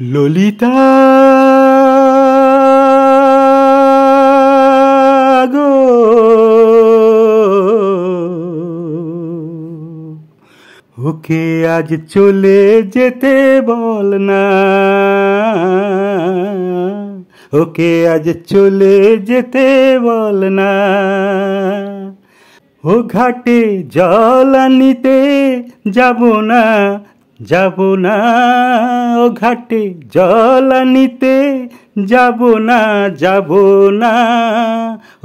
ললিতা গো, ওকে আজ চলে যেতে বল না, ওকে আজ চলে যেতে বল না। ও ঘাটে জল আনিতে যাব না, যাব না। ও ঘাটে জল আনিতে যাব না, যাব না।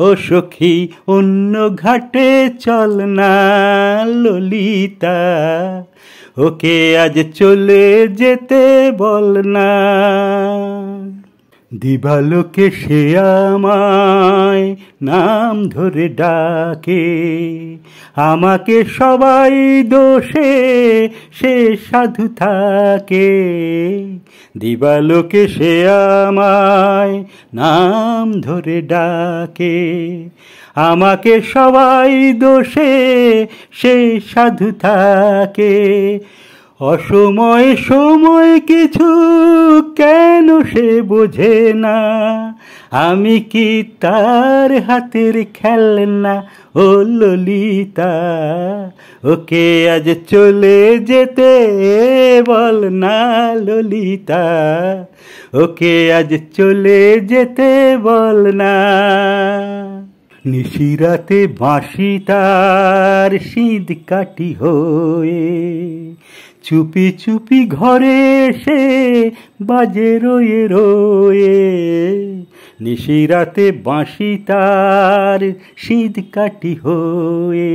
ও সখী অন্য ঘাটে চল না ললিতা, ওকে আজ চলে যেতে বল না। দিবালোকে সে আমায় নাম ধরে ডাকে, আমাকে সবাই দোষে সে সাধু থাকে। দিবালোকে সে আমায় নাম ধরে ডাকে, আমাকে সবাই দোষে সে সাধু থাকে। অসময় সময় কিছু কেন সে বোঝে না, আমি কি তার হাতের খেলনা ও ললিতা, ওকে আজ চলে যেতে বল না ললিতা, ওকে আজ চলে যেতে বল না। নিশিরাতে বাঁশি তার সিঁধ কাটি হয়ে চুপি চুপি ঘরে এসে বাজে রয়ে রয়ে। নিশিরাতে বাঁশি তার সিঁধ কাটি হয়ে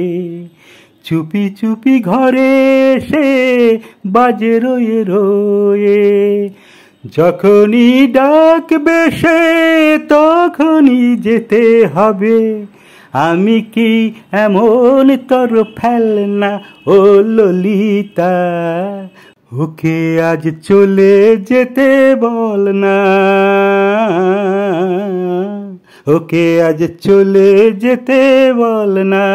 চুপি চুপি ঘরে এসে বাজে রয়ে রয়ে। যখনই ডাকবে সে তখনই যেতে হবে, আমি কি এমন তোর ফেলনা ও ললিতা, ওকে আজ চলে যেতে বল না, ওকে আজ চলে যেতে বল না।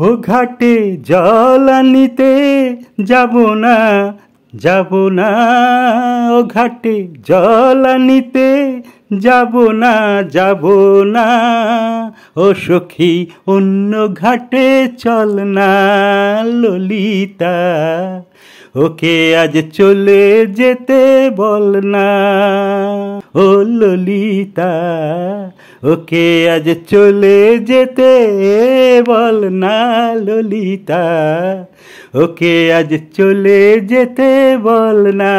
ও ঘাটে জল আনিতে যাব না, যাব না। ও ঘাটে জল আনিতে যাব না, যাব না। ও সখী অন্য ঘাটে চল না ললিতা, ওকে আজ চলে যেতে বল না ও ললিতা, ওকে আজ চলে যেতে বল না ললিতা, ওকে আজ চলে যেতে বল না।